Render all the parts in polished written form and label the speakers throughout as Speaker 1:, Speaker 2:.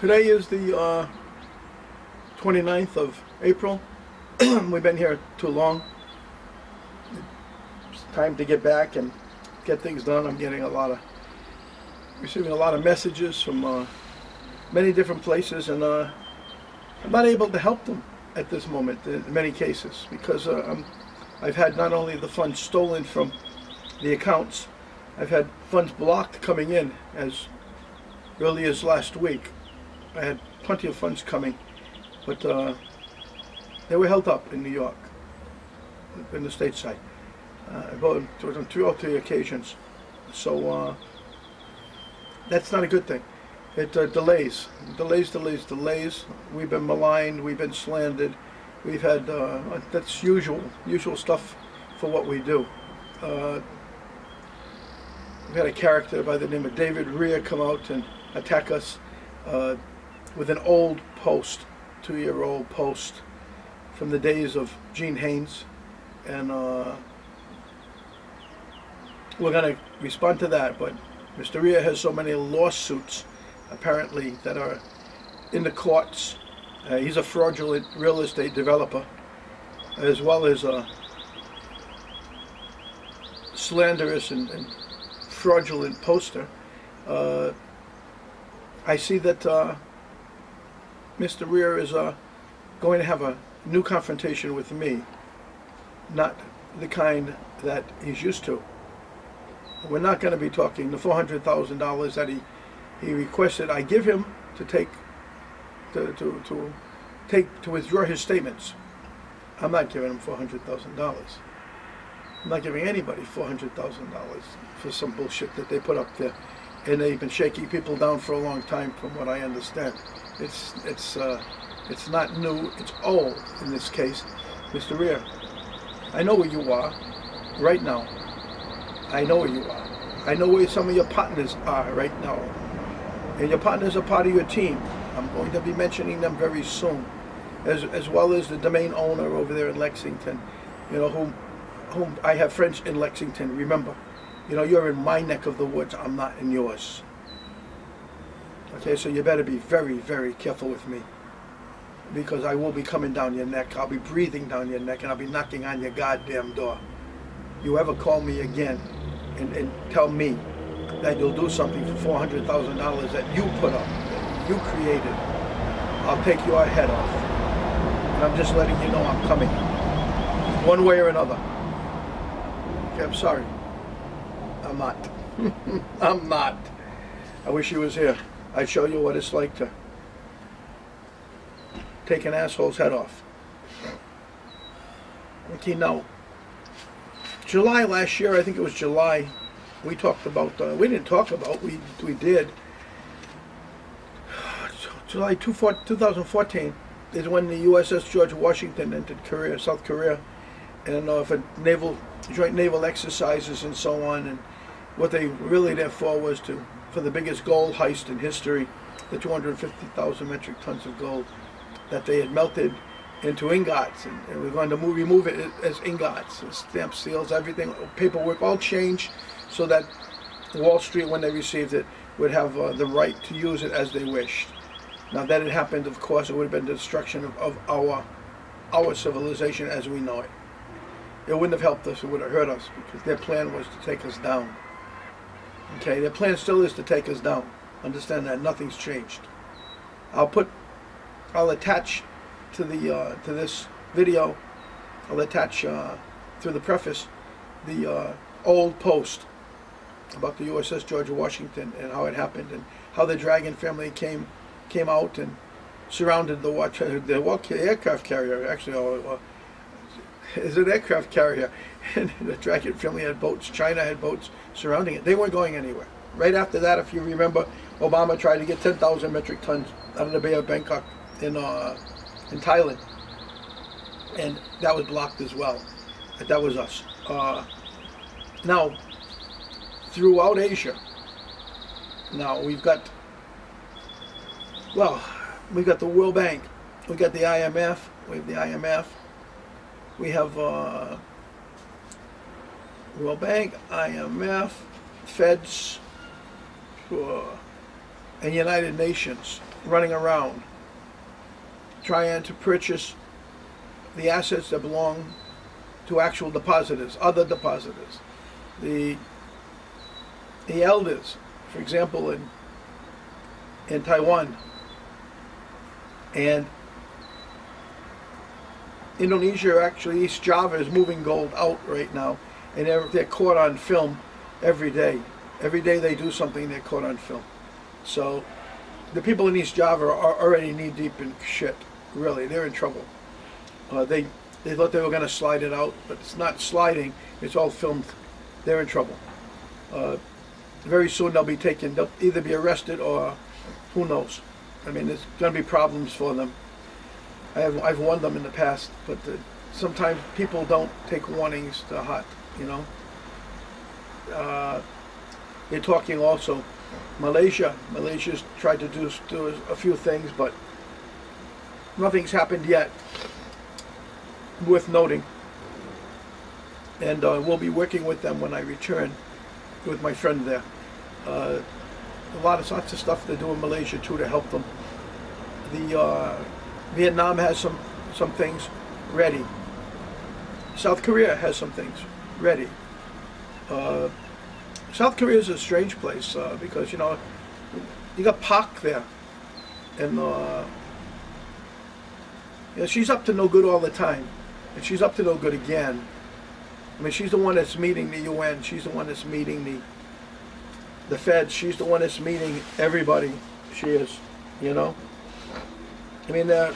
Speaker 1: Today is the 29th of April. We've been here too long. It's time to get back and get things done. I'm getting receiving a lot of messages from many different places, and I'm not able to help them at this moment in many cases because I've had not only the funds stolen from the accounts, I've had funds blocked coming in as early as last week. I had plenty of funds coming, but they were held up in New York, in the stateside. I voted on 2 or 3 occasions. So that's not a good thing. It delays. We've been maligned, we've been slandered, we've had, that's usual stuff for what we do. We had a character by the name of David Rhea come out and attack us with an old post, 2-year-old post from the days of Gene Haynes, and we're going to respond to that. But Mr. Rhea has so many lawsuits apparently that are in the courts. He's a fraudulent real estate developer, as well as a slanderous and fraudulent poster. I see that Mr. Rhea is going to have a new confrontation with me, not the kind that he's used to. We're not going to be talking the $400,000 that he requested I give him to take to withdraw his statements. I'm not giving him $400,000. I'm not giving anybody $400,000 for some bullshit that they put up there, and they've been shaking people down for a long time, from what I understand. It's not new. It's old in this case, Mr. Rhea. I know where you are right now. I know where you are. I know where some of your partners are right now, and your partners are part of your team. I'm going to be mentioning them very soon, as well as the domain owner over there in Lexington. You know, whom I have friends in Lexington. Remember, you know, you're in my neck of the woods. I'm not in yours. Okay, so you better be very, very careful with me, because I will be coming down your neck. I'll be breathing down your neck, and I'll be knocking on your goddamn door. You ever call me again and tell me that you'll do something for $400,000 that you put up, that you created, I'll take your head off. And I'm just letting you know I'm coming, one way or another. Okay, I'm sorry. I'm not. I'm not. I wish he was here. I'd show you what it's like to take an asshole's head off. Okay, now, July last year, I think it was July, we talked about, we didn't talk about, we did. July 2014 is when the USS George Washington entered South Korea, and for joint naval exercises and so on. And what they really there for was for the biggest gold heist in history, the 250,000 metric tons of gold that they had melted into ingots, and we're going to remove it as ingots, stamp seals, everything, paperwork, all changed so that Wall Street, when they received it, would have the right to use it as they wished. Now that had happened, of course, it would have been the destruction of our civilization as we know it. It wouldn't have helped us, it would have hurt us, because their plan was to take us down. Okay, their plan still is to take us down. Understand that, nothing's changed. I'll attach to this video, I'll attach through the preface the old post about the USS George Washington and how it happened, and how the Dragon family came out and surrounded the aircraft carrier. Actually, is an aircraft carrier, and the Dragon family had boats. China had boats surrounding it. They weren't going anywhere. Right after that, if you remember, Obama tried to get 10,000 metric tons out of the Bay of Bangkok in Thailand, and that was blocked as well. That was us. Now, throughout Asia, now we've got the World Bank, we got the IMF, we have World Bank, IMF, Feds, and United Nations. running around trying to purchase the assets that belong to actual depositors, other depositors. The elders, for example, in Taiwan and Indonesia, actually East Java is moving gold out right now, and they're caught on film every day. Every day they do something, they're caught on film. So the people in East Java are already knee-deep in shit. Really, they're in trouble. They thought they were going to slide it out, but it's not sliding. It's all filmed. They're in trouble. Very soon they'll either be arrested or who knows. I mean, there's going to be problems for them. I've warned them in the past, but sometimes people don't take warnings to heart, you know. They're talking also Malaysia's tried to do a few things, but nothing's happened yet worth noting. And we'll be working with them when I return with my friend there. Lots of stuff to do in Malaysia too to help them. Vietnam has some things ready. South Korea has some things ready. South Korea is a strange place because, you know, you got Park there, and you know, she's up to no good all the time, and she's up to no good again. I mean, she's the one that's meeting the UN. She's the one that's meeting the Fed. She's the one that's meeting everybody. She is, you know. I mean, I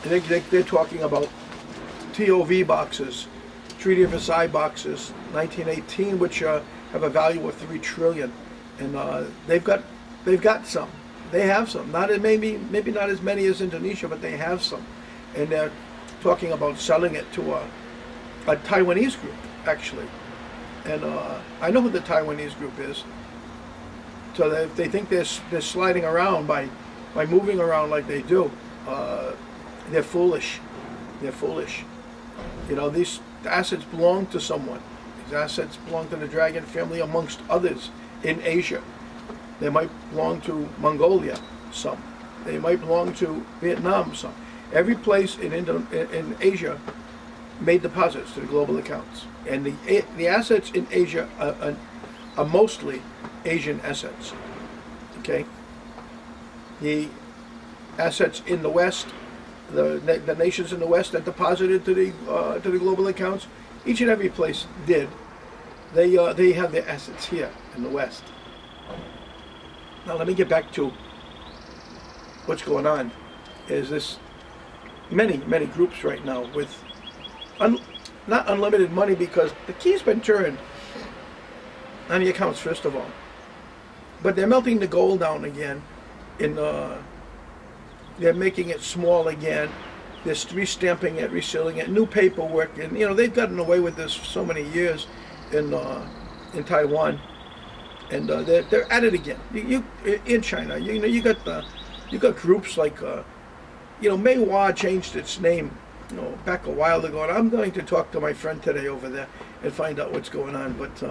Speaker 1: think they're talking about TOV boxes, Treaty of Versailles boxes, 1918, which have a value of $3 trillion, and they've got some. They have some. Maybe not as many as Indonesia, but they have some, and they're talking about selling it to a Taiwanese group, actually. And I know who the Taiwanese group is. So they think they're sliding around by moving around like they do. They're foolish. They're foolish. You know, these assets belong to someone. These assets belong to the Dragon family, amongst others, in Asia. They might belong to Mongolia, some. They might belong to Vietnam, some. Every place in Asia made deposits to the global accounts. And the assets in Asia are mostly Asian assets. Okay? The assets in the West, the nations in the West that deposited to the global accounts, each and every place did. They have their assets here in the West. Now let me get back to what's going on. Is this many groups right now with not unlimited money, because the key's been turned on the accounts first of all, but they're melting the gold down again. They're making it small again. They're restamping it, resealing it, new paperwork, and you know they've gotten away with this for so many years in Taiwan, and they're at it again. In China, you know, you got groups like you know, Maihua changed its name, you know, back a while ago, and I'm going to talk to my friend today over there and find out what's going on. But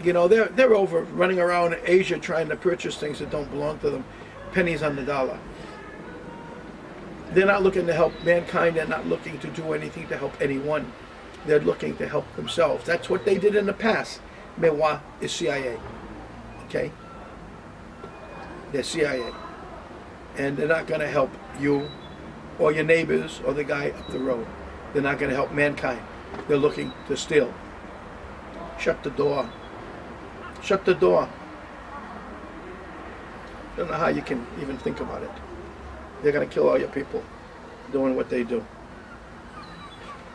Speaker 1: you know, they're over running around Asia trying to purchase things that don't belong to them, pennies on the dollar. They're not looking to help mankind. They're not looking to do anything to help anyone. They're looking to help themselves. That's what they did in the past. Maihua is CIA. Okay? They're CIA. And they're not going to help you or your neighbors or the guy up the road. They're not going to help mankind. They're looking to steal. Shut the door. Shut the door. I don't know how you can even think about it. They're going to kill all your people doing what they do.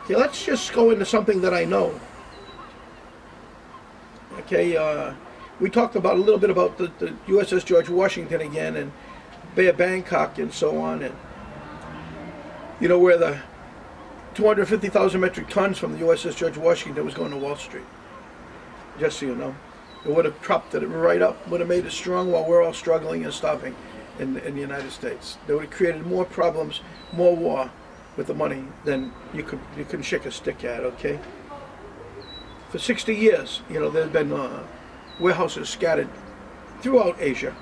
Speaker 1: Okay, let's just go into something that I know. Okay, we talked about a little bit about the USS George Washington again, and Bay of Bangkok and so on, and you know where the 250,000 metric tons from the USS George Washington was going to Wall Street. Just so you know, it would have propped it right up, would have made it strong while we're all struggling and starving in the United States. They would have created more problems, more war with the money than you can shake a stick at. Okay. For 60 years, you know, there's been warehouses scattered throughout Asia,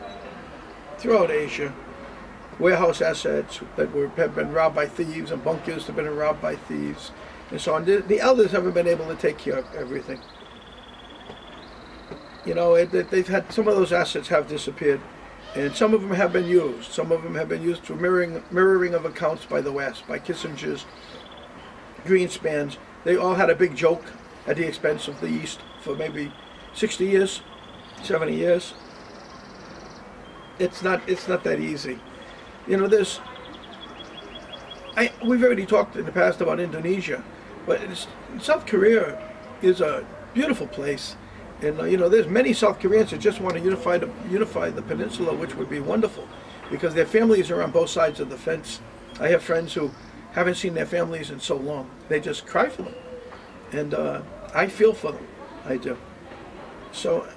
Speaker 1: throughout Asia, warehouse assets that have been robbed by thieves, and bunkers have been robbed by thieves, and so on. The elders haven't been able to take care of everything. You know, they've had, some of those assets have disappeared, and some of them have been used. Some of them have been used for mirroring of accounts by the West, by Kissinger's, Greenspans. They all had a big joke at the expense of the East for maybe 60 years, 70 years. It's not that easy. You know, we've already talked in the past about Indonesia, but South Korea is a beautiful place. And you know, there's many South Koreans that just want to unify the peninsula, which would be wonderful, because their families are on both sides of the fence. I have friends who haven't seen their families in so long. They just cry for them, and I feel for them. I do. So,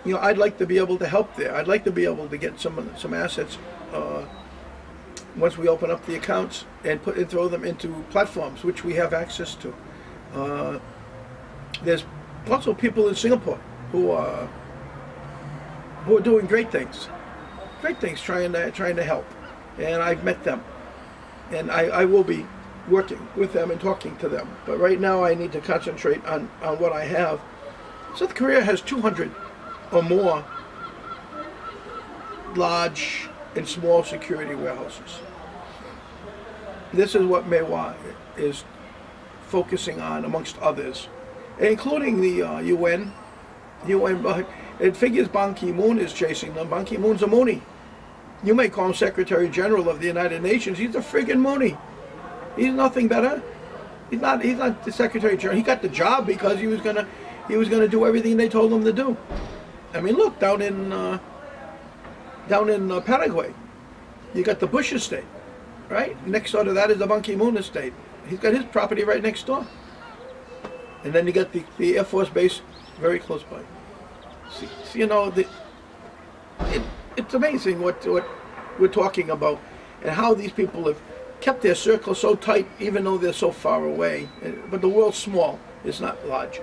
Speaker 1: you know, I'd like to be able to help there. I'd like to be able to get some assets once we open up the accounts and throw them into platforms, which we have access to. There's also people in Singapore who are doing great things, trying to help, and I've met them, and I will be working with them and talking to them. But right now I need to concentrate on what I have. South Korea has 200 or more large and small security warehouses. This is what MVI is focusing on, amongst others, including the UN. It figures Ban Ki-moon is chasing them. Ban Ki-moon's a Moonie. You may call him Secretary General of the United Nations. He's a friggin' Moonie. He's nothing better. He's not the Secretary General. He got the job because he was gonna do everything they told him to do. I mean, look, down in Paraguay, you got the Bush estate, right? Next door to that is the Ban Ki-moon estate. He's got his property right next door. And then you got the Air Force base very close by. See, you know, it's amazing what we're talking about, and how these people have kept their circle so tight, even though they're so far away. But the world's small; it's not large.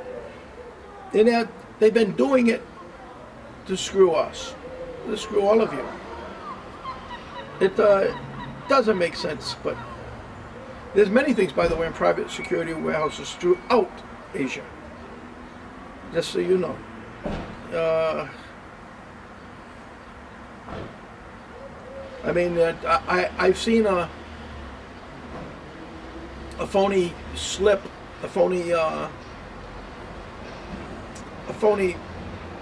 Speaker 1: And they've been doing it to screw us, to screw all of you. It doesn't make sense, but there's many things, by the way, in private security warehouses throughout Asia. Just so you know. I mean, I've seen a phony slip, a phony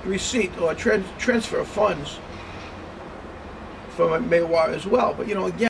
Speaker 1: receipt or transfer of funds from MVI as well. But you know, again,